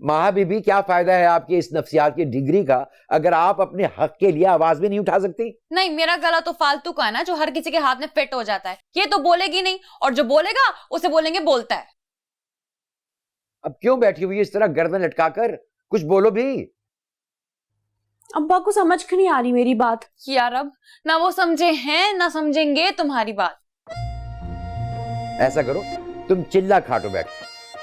महा बीबी, क्या फायदा है आपकी इस नफ्सियात की डिग्री का अगर आप अपने हक के लिए आवाज भी नहीं उठा सकती? नहीं, मेरा गला तो फालतू का है ना, जो हर किसी के हाथ में फिट हो जाता है। ये तो बोलेगी नहीं, और जो बोलेगा उसे बोलेंगे बोलता है। अब क्यों बैठी हुई इस तरह गर्दन लटकाकर? कुछ बोलो भी। अब्बा को समझ क्यों नहीं आ रही मेरी बात? यार अब ना वो समझे हैं ना समझेंगे तुम्हारी बात। ऐसा करो, तुम चिल्ला खाटो बैठ,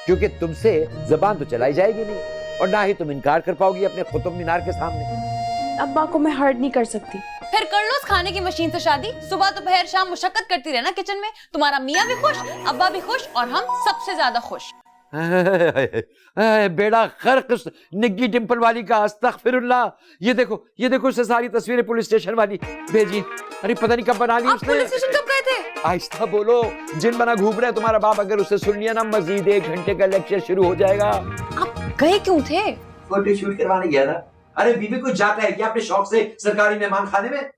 क्योंकि तुमसे जबान तो चलाई जाएगी नहीं और ना ही तुम इनकार कर पाओगी अपने कुतुब मीनार के सामने। अब्बा को मैं हर्ट नहीं कर सकती। फिर कर लो उस खाने की मशीन से शादी। सुबह दोपहर शाम मुशक्कत करती रहना किचन में। तुम्हारा मियाँ भी खुश, अब्बा भी खुश, और हम सबसे ज्यादा खुश। बेड़ा खर्क निग्गी डिंपल वाली का, अस्तगफिरुल्लाह। ये देखो उससे सारी तस्वीरें पुलिस स्टेशन वाली भेजी। अरे पता नहीं कब बना ली उसने। पुलिस स्टेशन कब गए थे? आहिस्ता बोलो, जिन बना घूम रहा है तुम्हारा बाप, अगर उसे सुन लिया ना मजीद 1 घंटे का लेक्चर शुरू हो जाएगा। आप गए क्यों थे? फोटो शूट करवाने गया था। अरे बीबी को जाता है क्या अपने शौक से सरकारी मेहमान खाने में?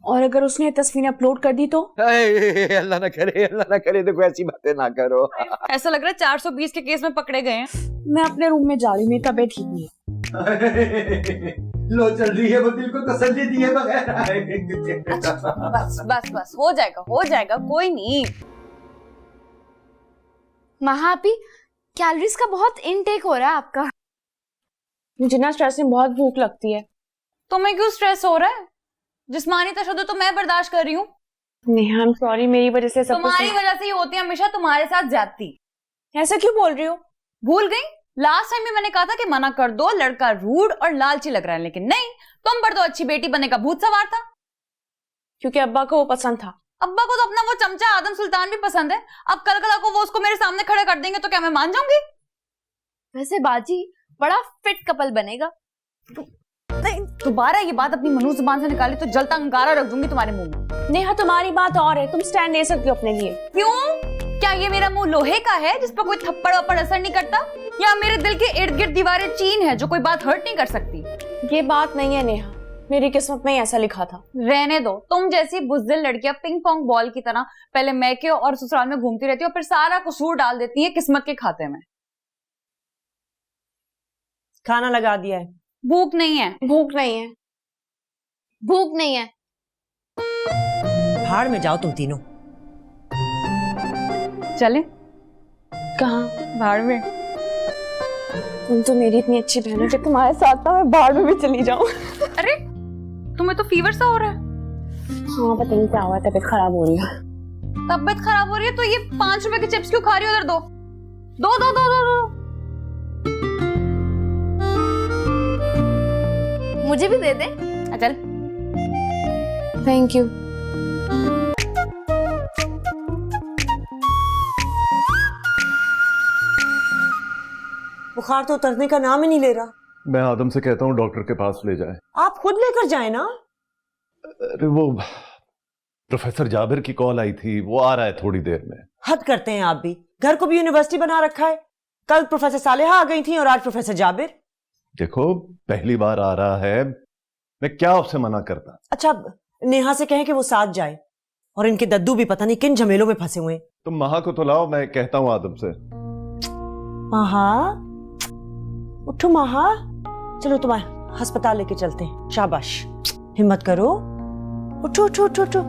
और अगर उसने तस्वीरें अपलोड कर दी तो? अल्लाह ना करे, देखो ऐसी बातें ना करो। ऐसा लग रहा है 420 के केस में पकड़े गए हैं। मैं अपने रूम में जा रही हूँ, मेरी तबीयत ठीक नहीं है। लो चल रही है, वो दिल को तसल्ली दिए बगैर। बस हो जाएगा, कोई नहीं। महापी, कैलोरीज का बहुत इनटेक हो रहा है आपका। मुझे ना स्ट्रेस में बहुत भूख लगती है। तुम्हें क्यों स्ट्रेस हो रहा है? जिस्मानी तशद्दुद तो मैं बर्दाश्त कर रही हूँ। नेहा, आई एम सॉरी, मेरी वजह से सब तुम्हारी वजह से ही होती है हमेशा, तुम्हारे साथ ज्यादती। ऐसा क्यों बोल रही हो? भूल गई? लास्ट टाइम भी मैंने कहा था कि मना कर दो, लड़का रूड और लालची लग रहा है, लेकिन नहीं, तुम पर तो अच्छी बेटी बनने का भूत सवार था। क्योंकि अब्बा को वो पसंद था। अब्बा को तो अपना वो चमचा आदम सुल्तान भी पसंद है। अब कल को वो उसको मेरे सामने खड़े कर देंगे तो क्या मैं मान जाऊंगी? वैसे बाजी बड़ा फिट कपल बनेगा। दोबारा ये बात अपनी मनु जुबान से निकाली तो जलता अंगारा रख दूंगी तुम्हारे मुंह में। नेहा, तुम्हारी बात और है, तुम स्टैंड ले सकती हो अपने लिए। क्यों? क्या ये मेरा मुंह लोहे का है जिस पर कोई थप्पड़ वप्पड़ असर नहीं करता, या मेरे दिल के इर्द गिर्द दीवारें चीन है जो कोई बात हर्ट नहीं कर सकती? ये बात नहीं है नेहा, मेरी किस्मत में ही ऐसा लिखा था। रहने दो, तुम जैसी बुज़दिल लड़कियां पिंग पोंग बॉल की तरह पहले मैके और ससुराल में घूमती रहती है और फिर सारा कसूर डाल देती है किस्मत के खाते में। खाना लगा दिया है। भूख नहीं है। भूख नहीं है। भाड़ में जाओ तुम तीनों। चले? कहाँ? भाड़ में। तुम तो मेरी इतनी अच्छी बहन हो कि तुम्हारे साथ ना मैं बाहर में भी चली जाऊं। अरे तुम्हें तो फीवर सा हो रहा है। हाँ, पता नहीं क्या हुआ, तबीयत खराब हो रही है। तबीयत खराब हो रही है तो ये 5 रुपए के चिप्स क्यों खा रही हो? उधर दो। मुझे भी दे दे। चल। Thank you. बुखार तो उतरने का नाम ही नहीं ले रहा। मैं आदम से कहता हूँ डॉक्टर के पास ले जाए। आप खुद लेकर जाए ना। अरे वो प्रोफेसर जाबिर की कॉल आई थी, वो आ रहा है थोड़ी देर में। हद करते हैं आप भी, घर को भी यूनिवर्सिटी बना रखा है। कल प्रोफेसर सालेहा आ गई थी और आज प्रोफेसर जाबिर। देखो पहली बार आ रहा है, मैं क्या उससे मना करता। अच्छा, नेहा से कहें कि वो साथ जाए, और इनके दद्दू भी पता नहीं किन झमेलों में फंसे हुए। तुम महा को तो लाओ, मैं कहता हूँ आदम से। महा, उठो महा, चलो तुम्हारे अस्पताल लेके चलते हैं। शाबाश, हिम्मत करो, उठो उठो उठो उठो।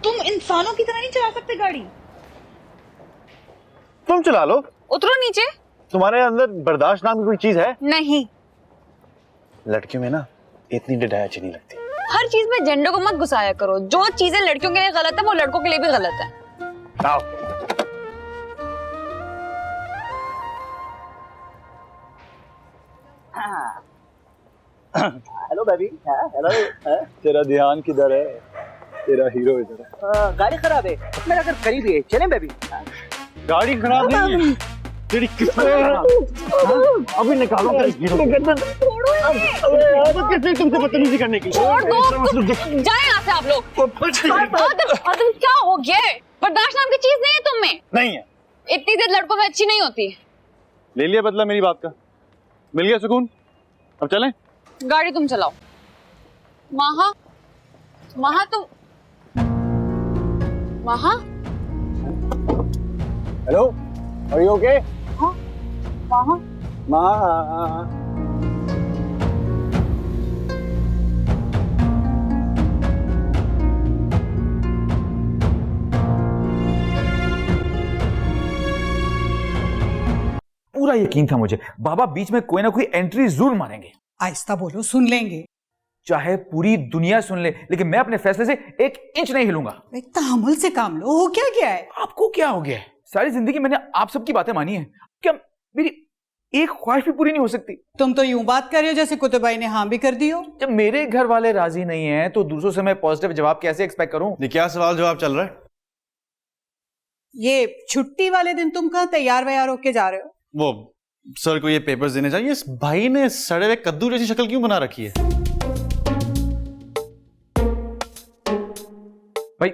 तुम इंसानों की तरह नहीं चला सकते गाड़ी। तुम चला लो। उतरो नीचे। तुम्हारे अंदर बर्दाश्त नाम की कोई चीज है? नहीं। लड़कियों में ना इतनी डिडाई अच्छी नहीं लगती। हर चीज में जेंडर को मत घुसाया करो। जो चीजें लड़कियों के लिए गलत है वो लड़कों के लिए भी गलत है। आओ। Hello baby. हेलो। तेरा ध्यान किधर है? तेरा हीरो इधर है। गाड़ी खराब है, मेरा घर करीब है, चलें बेबी? गाड़ी खराब नहीं है, तेरी किस्मत अभी निकालो। कैसे तुमसे बदतमीजी करने की? छोड़ दो, जाए यहाँ से आप लोग। आदम क्या हो गया? बर्दाश्त नाम की चीज नहीं है तुम में। नहीं है। इतनी देर लड़कों में अच्छी नहीं होती। ले लिया बदला मेरी बात का, मिल गया सुकून, अब चलें? गाड़ी तुम चलाओ। महा तुम महा हेलो, आर यू ओके? हाँ, माँ माँ पूरा यकीन था मुझे बाबा बीच में कोई ना कोई एंट्री जरूर मारेंगे। आहिस्ता बोलो, सुन लेंगे। चाहे पूरी दुनिया सुन ले, लेकिन मैं अपने फैसले से 1 इंच नहीं हिलूंगा। तहमुल से काम लो। हो क्या गया है? आपको क्या हो गया है? सारी जिंदगी मैंने आप सबकी बातें मानी है, क्या मेरी एक ख्वाहिश भी पूरी नहीं हो सकती? तुम तो यूं बात कर रहे हो जैसे कुतुब भाई ने हाँ भी कर दी हो। जब मेरे घर वाले राजी नहीं है तो दूसरों से मैं पॉजिटिव जवाब कैसे एक्सपेक्ट करूं? ये क्या सवाल जवाब चल रहा है? ये छुट्टी वाले दिन तुम कहाँ तैयार वैयार होके जा रहे हो? वो सर को ये पेपर्स देने चाहिए। इस भाई ने सड़े हुए कद्दू जैसी शक्ल क्यों बना रखी है? भाई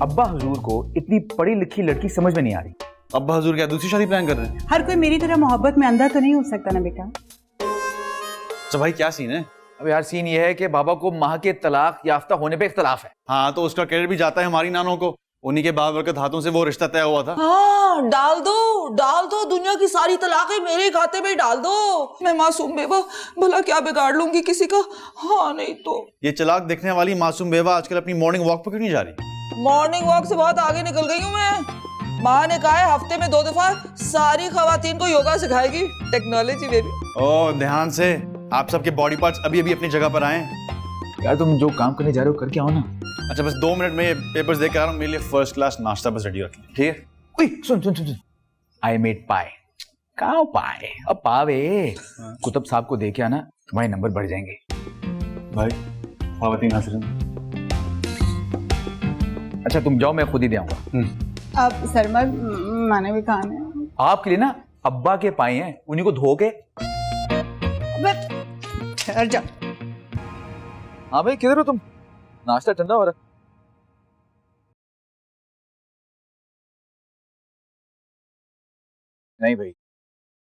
अब्बा हुजूर को इतनी पढ़ी लिखी लड़की समझ में नहीं आ रही। अब्बा हुजूर क्या दूसरी शादी प्लान कर रहे हैं? हर कोई मेरी तरह मोहब्बत में अंधा तो नहीं हो सकता ना बेटा। तो भाई क्या सीन है? अब यार सीन ये है कि बाबा को माँ के तलाक याफ्ता होने पे इख्तलाफ है। हाँ तो उसका क्रेडिट भी जाता है हमारी नानों को। उन्हीं के बाबरकत हाथों से वो रिश्ता तय हुआ था। हाँ डाल दो दुनिया की सारी तलाकें मेरे खाते में डाल दो। मैं मासूम बेवा भला क्या बिगाड़ लूंगी किसी का? हाँ नहीं तो। ये चलाक दिखने वाली मासूम बेवा आजकल अपनी मॉर्निंग वॉक पर क्यों नहीं जा रही? मॉर्निंग वॉक से बहुत आगे निकल गई हूँ मैं। माँ ने कहा है हफ्ते में 2 दफा सारी खवातीन को योगा सिखाएगी। Technology baby. ओ ध्यान से, आप सबके बॉडी पार्ट्स अभी अभी अपनी जगह पर आए। यार तुम जो काम करने जा रहे हो करके आओ ना। अच्छा बस 2 मिनट में ये पेपर्स देकर आ रहा हूँ। मेरे लिए फर्स्ट क्लास नाश्ता बस रेडी रखें, ठीक है? ओए सुन आई मेड पाए। कहाँ पाए? अब पावे कुतुब साहब को दे के आना, तुम्हारे नंबर बढ़ जाएंगे। भाई खवातीन हंस। अच्छा तुम जाओ, मैं खुद ही दे आऊंगा। अब सरमद माने भी खाने आपके लिए ना अब्बा के पाए हैं, उन्हीं को धो के। ठहर जा। हाँ भाई किधर हो तुम? नाश्ता ठंडा हो रहा। नहीं भाई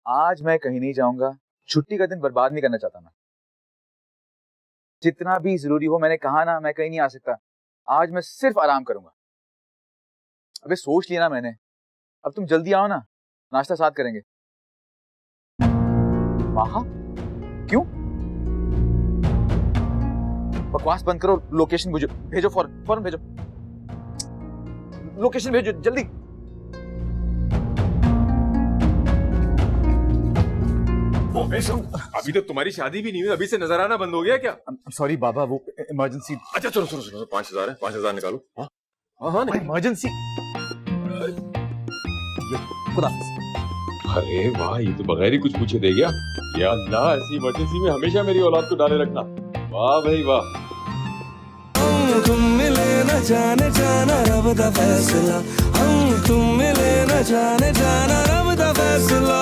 आज मैं कहीं नहीं जाऊंगा। छुट्टी का दिन बर्बाद नहीं करना चाहता मैं। जितना भी जरूरी हो, मैंने कहा ना मैं कहीं नहीं आ सकता। आज मैं सिर्फ आराम करूंगा। अबे सोच लिया ना मैंने। अब तुम जल्दी आओ ना, नाश्ता साथ करेंगे। वहां क्यों? बकवास बंद करो, लोकेशन भेजो फौरन भेजो। लोकेशन भेजो जल्दी। अभी तो तुम्हारी शादी भी नहीं हुई, अभी से नजर आना बंद हो गया क्या? सॉरी बाबा, वो इमरजेंसी। अच्छा चलो 5,000 है, 5,000 निकालो। हाँ इमरजेंसी। खुदा। अरे वाह, ये तो बगैर ही कुछ पूछे दे गया। या अल्लाह, ऐसी इमरजेंसी में हमेशा मेरी औलाद को डाले रखना। वाह भाई वाह। तुम मिले न जाने जाना रब दा फैसला। हम तुम मिले न जाने जाना रब दा फैसला।